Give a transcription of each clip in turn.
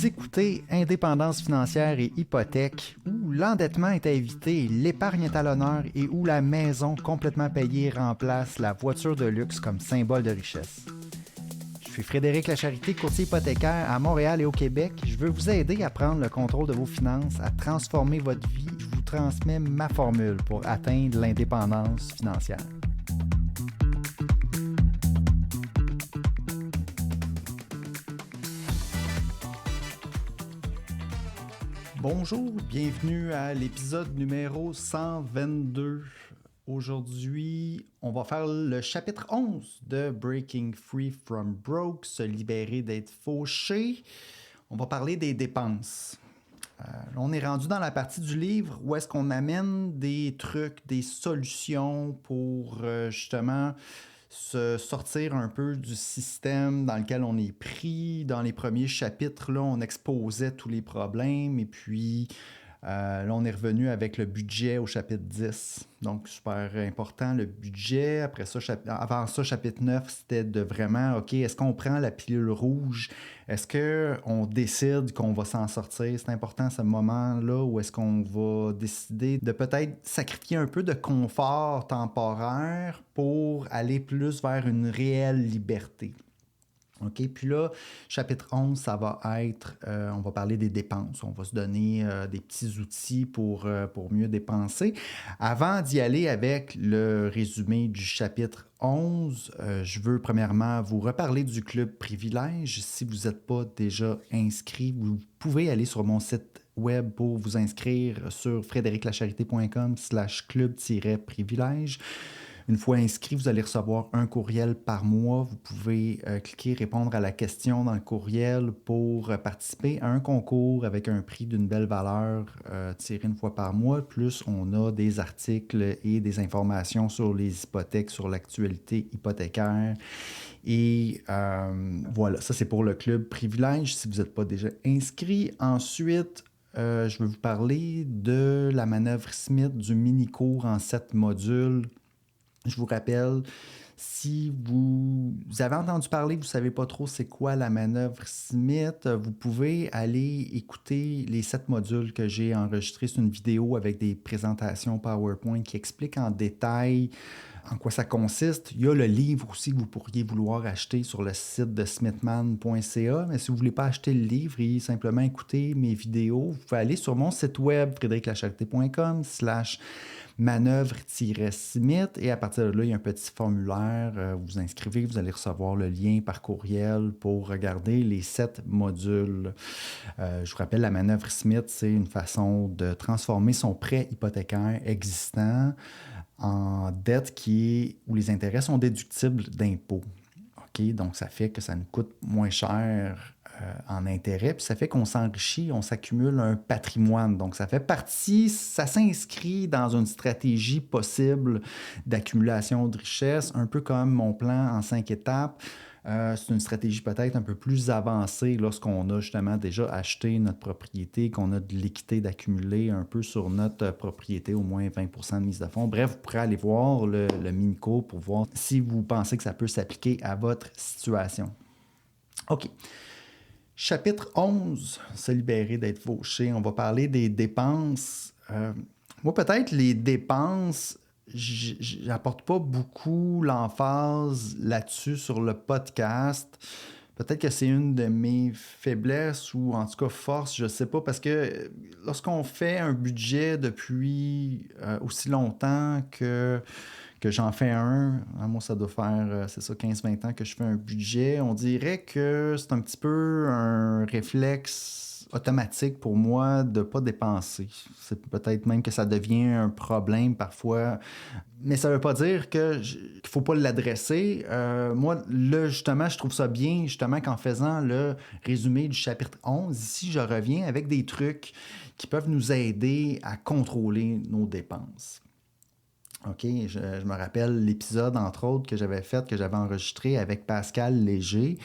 Vous écoutez Indépendance financière et hypothèque, où l'endettement est à éviter, l'épargne est à l'honneur et où la maison complètement payée remplace la voiture de luxe comme symbole de richesse. Je suis Frédéric Lacharité, courtier hypothécaire à Montréal et au Québec. Je veux vous aider à prendre le contrôle de vos finances, à transformer votre vie. Je vous transmets ma formule pour atteindre l'indépendance financière. Bonjour, bienvenue à l'épisode numéro 122. Aujourd'hui, on va faire le chapitre 11 de Breaking Free from Broke, se libérer d'être fauché. On va parler des dépenses. On est rendu dans la partie du livre où est-ce qu'on amène des trucs, des solutions pour justement se sortir un peu du système dans lequel on est pris. Dans les premiers chapitres, là, on exposait tous les problèmes et puis là, on est revenu avec le budget au chapitre 10. Donc, super important, le budget. Après ça, avant ça, chapitre 9, c'était de vraiment, OK, est-ce qu'on prend la pilule rouge? Est-ce qu'on décide qu'on va s'en sortir? C'est important ce moment-là où est-ce qu'on va décider de peut-être sacrifier un peu de confort temporaire pour aller plus vers une réelle liberté. OK, puis là, chapitre 11, ça va être, on va parler des dépenses. On va se donner des petits outils pour mieux dépenser. Avant d'y aller avec le résumé du chapitre 11, je veux premièrement vous reparler du Club Privilège. Si vous n'êtes pas déjà inscrit, vous pouvez aller sur mon site web pour vous inscrire sur frédériclacharité.com/club-privilège. Une fois inscrit, vous allez recevoir un courriel par mois. Vous pouvez cliquer, répondre à la question dans le courriel pour participer à un concours avec un prix d'une belle valeur tiré une fois par mois. Plus, on a des articles et des informations sur les hypothèques, sur l'actualité hypothécaire. Et voilà, ça c'est pour le Club Privilège si vous n'êtes pas déjà inscrit. Ensuite, je vais vous parler de la manœuvre Smith, du mini-cours en 7 modules. Je vous rappelle, si vous avez entendu parler, vous ne savez pas trop c'est quoi la manœuvre Smith, vous pouvez aller écouter les 7 modules que j'ai enregistrés sur une vidéo avec des présentations PowerPoint qui expliquent en détail en quoi ça consiste. Il y a le livre aussi que vous pourriez vouloir acheter sur le site de smithman.ca. Mais si vous ne voulez pas acheter le livre et simplement écouter mes vidéos, vous pouvez aller sur mon site web frédériclacharité.com/manœuvre-smith et à partir de là, il y a un petit formulaire. Vous vous inscrivez, vous allez recevoir le lien par courriel pour regarder les 7 modules. Je vous rappelle, la manœuvre Smith, c'est une façon de transformer son prêt hypothécaire existant en dette où les intérêts sont déductibles d'impôts. Okay? Donc, ça fait que ça nous coûte moins cher en intérêt, puis ça fait qu'on s'enrichit, on s'accumule un patrimoine. Donc, ça s'inscrit dans une stratégie possible d'accumulation de richesse, un peu comme mon plan en 5 étapes. C'est une stratégie peut-être un peu plus avancée lorsqu'on a justement déjà acheté notre propriété, qu'on a de l'équité d'accumuler un peu sur notre propriété, au moins 20% de mise de fonds. Bref, vous pourrez aller voir le mini-cours pour voir si vous pensez que ça peut s'appliquer à votre situation. OK. Chapitre 11, se libérer d'être fauché. On va parler des dépenses. Moi, peut-être les dépenses, j'apporte pas beaucoup l'emphase là-dessus sur le podcast. Peut-être que c'est une de mes faiblesses ou en tout cas forces, je ne sais pas, parce que lorsqu'on fait un budget depuis aussi longtemps que j'en fais un, moi ça doit faire, 15-20 ans que je fais un budget, on dirait que c'est un petit peu un réflexe automatique pour moi de ne pas dépenser. C'est peut-être même que ça devient un problème parfois, mais ça ne veut pas dire qu'il ne faut pas l'adresser. Moi, là, justement, je trouve ça bien, justement, qu'en faisant le résumé du chapitre 11, ici, je reviens avec des trucs qui peuvent nous aider à contrôler nos dépenses. OK, je me rappelle l'épisode, entre autres, que j'avais enregistré avec Pascal Léger.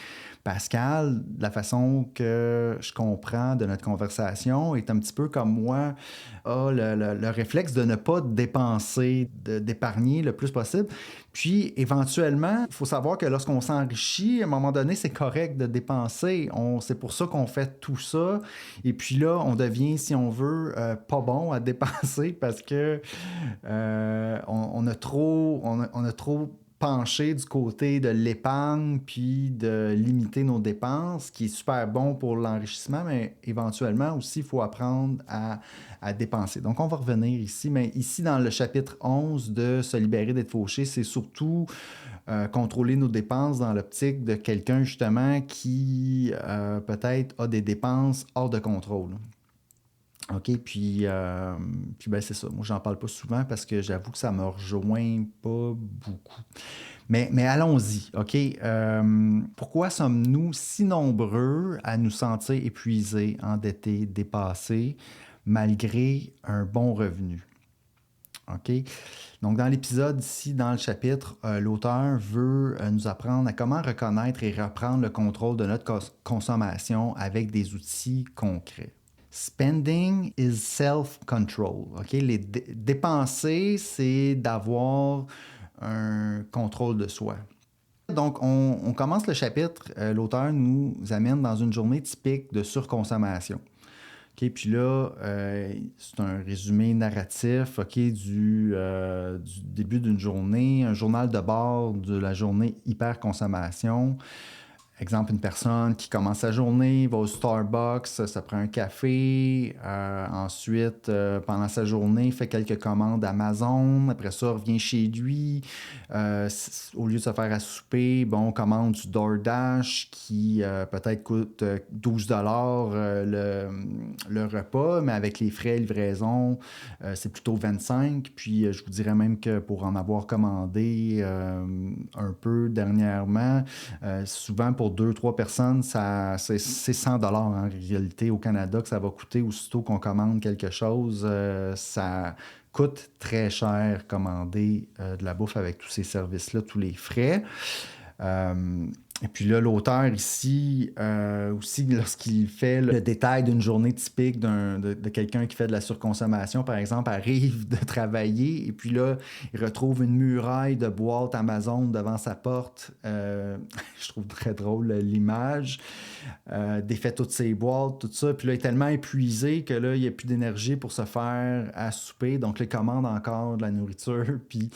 Pascal, la façon que je comprends de notre conversation, est un petit peu comme moi, a le réflexe de ne pas dépenser, d'épargner le plus possible. Puis, éventuellement, il faut savoir que lorsqu'on s'enrichit, à un moment donné, c'est correct de dépenser. C'est pour ça qu'on fait tout ça. Et puis là, on devient, si on veut, pas bon à dépenser parce que on a trop penché du côté de l'épargne puis de limiter nos dépenses, qui est super bon pour l'enrichissement, mais éventuellement aussi, il faut apprendre à dépenser. Donc, on va revenir ici, mais ici, dans le chapitre 11 de Se libérer d'être fauché, c'est surtout contrôler nos dépenses dans l'optique de quelqu'un, justement, qui peut-être a des dépenses hors de contrôle. OK, puis ben c'est ça. Moi, j'en parle pas souvent parce que j'avoue que ça me rejoint pas beaucoup. Mais allons-y, OK? Pourquoi sommes-nous si nombreux à nous sentir épuisés, endettés, dépassés, malgré un bon revenu? OK? Donc, dans l'épisode ici, dans le chapitre, l'auteur veut nous apprendre à comment reconnaître et reprendre le contrôle de notre consommation avec des outils concrets. Spending is self-control. Okay? Les dépenser, c'est d'avoir un contrôle de soi. Donc, on commence le chapitre, l'auteur nous amène dans une journée typique de surconsommation. Okay, puis là, c'est un résumé narratif du début d'une journée, un journal de bord de la journée hyper-consommation. Exemple, une personne qui commence sa journée, va au Starbucks, ça prend un café. Ensuite, pendant sa journée, fait quelques commandes Amazon. Après ça, revient chez lui. Au lieu de se faire à souper, bon, on commande du DoorDash qui peut-être coûte 12 le repas, mais avec les frais de livraison, c'est plutôt 25. Puis, je vous dirais même que pour en avoir commandé un peu dernièrement, souvent pour 2-3 personnes, c'est 100 $ en réalité au Canada que ça va coûter aussitôt qu'on commande quelque chose. Ça coûte très cher commander de la bouffe avec tous ces services-là, tous les frais. Et puis là, l'auteur ici, aussi, lorsqu'il fait le détail d'une journée typique de quelqu'un qui fait de la surconsommation, par exemple, arrive de travailler et puis là, il retrouve une muraille de boîtes Amazon devant sa porte. Je trouve très drôle l'image. Défait toutes ses boîtes, tout ça. Puis là, il est tellement épuisé que là, il n'y a plus d'énergie pour se faire à souper. Donc, il commande encore de la nourriture. Puis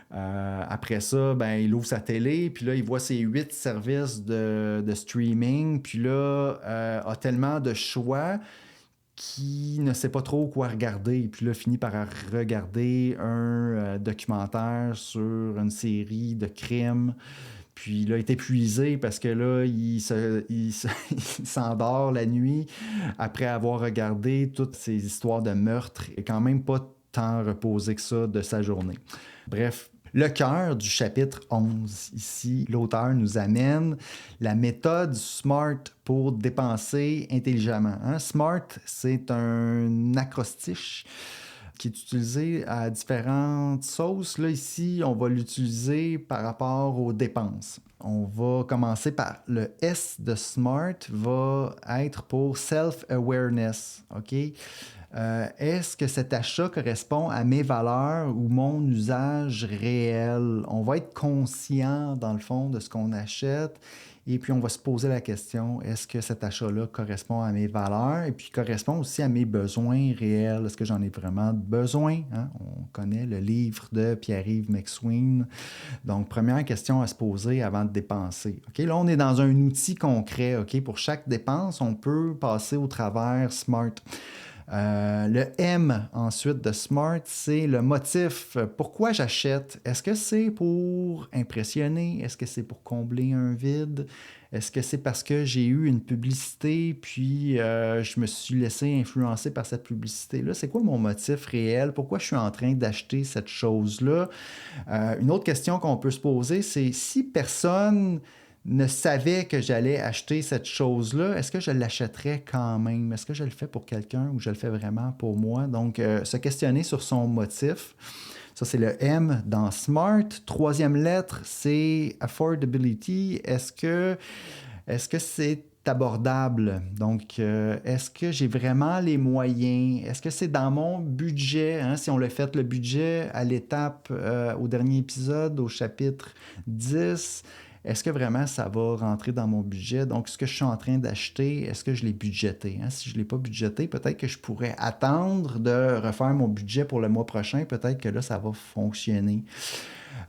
après ça, ben, il ouvre sa télé. Puis là, il voit ses 8 services de streaming. Puis là, a tellement de choix qu'il ne sait pas trop quoi regarder. Puis là, finit par regarder un documentaire sur une série de crimes. Puis là, il est épuisé parce que là, il s'endort la nuit après avoir regardé toutes ces histoires de meurtres et quand même pas tant reposé que ça de sa journée. Bref, le cœur du chapitre 11, ici, l'auteur nous amène la méthode SMART pour dépenser intelligemment. Hein? SMART, c'est un acrostiche qui est utilisé à différentes sauces. Là, ici, on va l'utiliser par rapport aux dépenses. On va commencer par le S de SMART va être pour self-awareness. OK? Est-ce que cet achat correspond à mes valeurs ou mon usage réel? On va être conscient, dans le fond, de ce qu'on achète. Et puis, on va se poser la question, est-ce que cet achat-là correspond à mes valeurs et puis correspond aussi à mes besoins réels? Est-ce que j'en ai vraiment besoin? Hein? On connaît le livre de Pierre-Yves McSween. Donc, première question à se poser avant de dépenser. Okay? Là, on est dans un outil concret. Okay? Pour chaque dépense, on peut passer au travers SMART. Le M ensuite de SMART, c'est le motif. Pourquoi j'achète? Est-ce que c'est pour impressionner? Est-ce que c'est pour combler un vide? Est-ce que c'est parce que j'ai eu une publicité puis je me suis laissé influencer par cette publicité-là? C'est quoi mon motif réel? Pourquoi je suis en train d'acheter cette chose-là? Une autre question qu'on peut se poser, c'est si personne ne savait que j'allais acheter cette chose-là, est-ce que je l'achèterais quand même? Est-ce que je le fais pour quelqu'un ou je le fais vraiment pour moi? Donc, se questionner sur son motif. Ça, c'est le M dans SMART. Troisième lettre, c'est affordability. Est-ce que Est-ce que c'est abordable? Donc, est-ce que j'ai vraiment les moyens? Est-ce que c'est dans mon budget? Hein? Si on l'a fait le budget à l'étape, au dernier épisode, au chapitre 10, est-ce que vraiment ça va rentrer dans mon budget? Donc, ce que je suis en train d'acheter, est-ce que je l'ai budgété? Hein? Si je ne l'ai pas budgété, peut-être que je pourrais attendre de refaire mon budget pour le mois prochain. Peut-être que là, ça va fonctionner.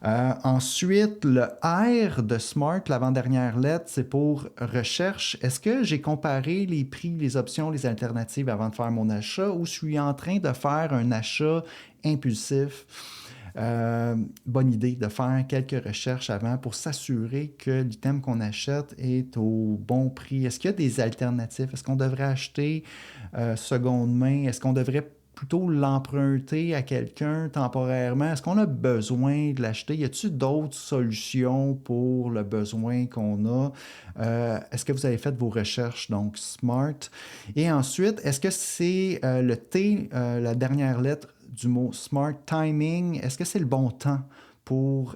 Ensuite, le R de SMART, l'avant-dernière lettre, c'est pour recherche. Est-ce que j'ai comparé les prix, les options, les alternatives avant de faire mon achat ou je suis en train de faire un achat impulsif? Bonne idée de faire quelques recherches avant pour s'assurer que l'item qu'on achète est au bon prix. Est-ce qu'il y a des alternatives? Est-ce qu'on devrait acheter seconde main? Est-ce qu'on devrait plutôt l'emprunter à quelqu'un temporairement? Est-ce qu'on a besoin de l'acheter? Y a-t-il d'autres solutions pour le besoin qu'on a? Est-ce que vous avez fait vos recherches, donc SMART? Et ensuite, est-ce que c'est le T, la dernière lettre du mot SMART, timing? Est-ce que c'est le bon temps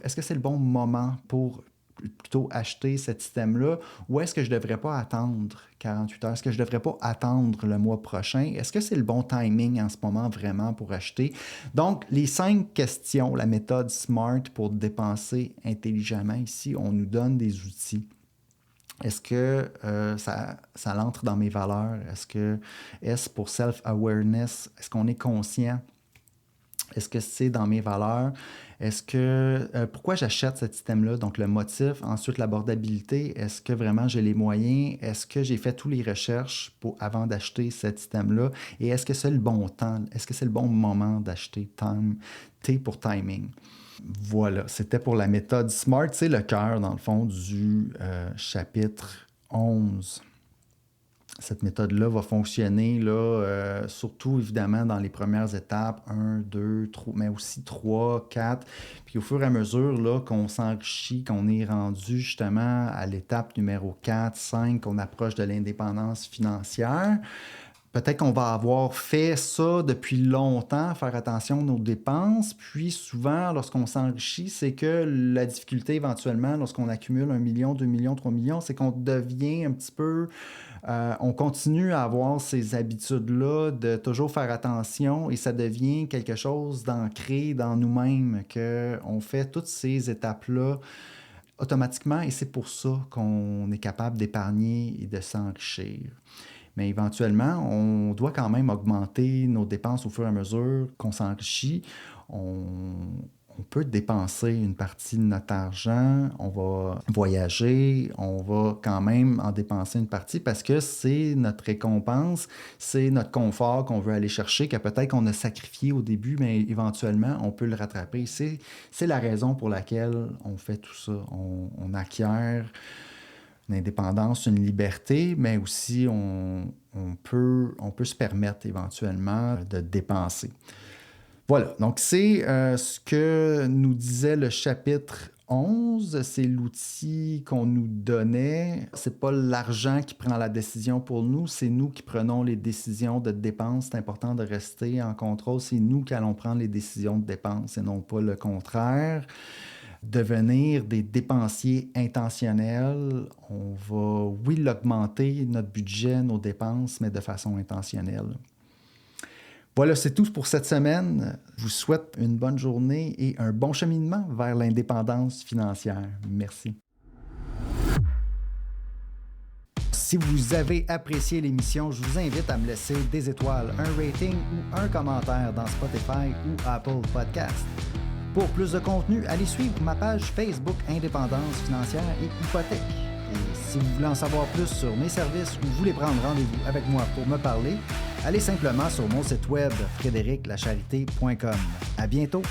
est-ce que c'est le bon moment pour plutôt acheter cet item-là, ou est-ce que je ne devrais pas attendre 48 heures? Est-ce que je ne devrais pas attendre le mois prochain? Est-ce que c'est le bon timing en ce moment vraiment pour acheter? Donc, les 5 questions, la méthode SMART pour dépenser intelligemment. Ici, on nous donne des outils. Est-ce que ça entre dans mes valeurs? Est-ce pour self-awareness? Est-ce qu'on est conscient? Est-ce que c'est dans mes valeurs? Pourquoi j'achète cet item-là? Donc, le motif. Ensuite, l'abordabilité. Est-ce que vraiment j'ai les moyens? Est-ce que j'ai fait toutes les recherches avant d'acheter cet item-là? Et est-ce que c'est le bon temps? Est-ce que c'est le bon moment d'acheter? T pour timing. Voilà, c'était pour la méthode SMART. C'est le cœur, dans le fond, du chapitre 11. Cette méthode-là va fonctionner, surtout évidemment dans les premières étapes, 1, 2, 3, mais aussi 3, 4. Puis au fur et à mesure là, qu'on s'enrichit, qu'on est rendu justement à l'étape numéro 4, 5, qu'on approche de l'indépendance financière, peut-être qu'on va avoir fait ça depuis longtemps, faire attention à nos dépenses. Puis souvent, lorsqu'on s'enrichit, c'est que la difficulté éventuellement, lorsqu'on accumule 1 million, 2 millions, 3 millions, c'est qu'on devient un petit peu... on continue à avoir ces habitudes-là de toujours faire attention et ça devient quelque chose d'ancré dans nous-mêmes, qu'on fait toutes ces étapes-là automatiquement et c'est pour ça qu'on est capable d'épargner et de s'enrichir. Mais éventuellement, on doit quand même augmenter nos dépenses au fur et à mesure qu'on s'enrichit. On peut dépenser une partie de notre argent, on va voyager, on va quand même en dépenser une partie parce que c'est notre récompense, c'est notre confort qu'on veut aller chercher, que peut-être qu'on a sacrifié au début, mais éventuellement, on peut le rattraper. C'est la raison pour laquelle on fait tout ça. On acquiert une indépendance, une liberté, mais aussi on peut se permettre éventuellement de dépenser. Voilà, donc c'est ce que nous disait le chapitre 11, c'est l'outil qu'on nous donnait. C'est pas l'argent qui prend la décision pour nous, c'est nous qui prenons les décisions de dépenses. C'est important de rester en contrôle, c'est nous qui allons prendre les décisions de dépenses et non pas le contraire. Devenir des dépensiers intentionnels, on va, oui, l'augmenter, notre budget, nos dépenses, mais de façon intentionnelle. Voilà, c'est tout pour cette semaine. Je vous souhaite une bonne journée et un bon cheminement vers l'indépendance financière. Merci. Si vous avez apprécié l'émission, je vous invite à me laisser des étoiles, un rating ou un commentaire dans Spotify ou Apple Podcasts. Pour plus de contenu, allez suivre ma page Facebook Indépendance financière et hypothèque. Et si vous voulez en savoir plus sur mes services ou voulez prendre rendez-vous avec moi pour me parler, allez simplement sur mon site web frédériclacharité.com. À bientôt!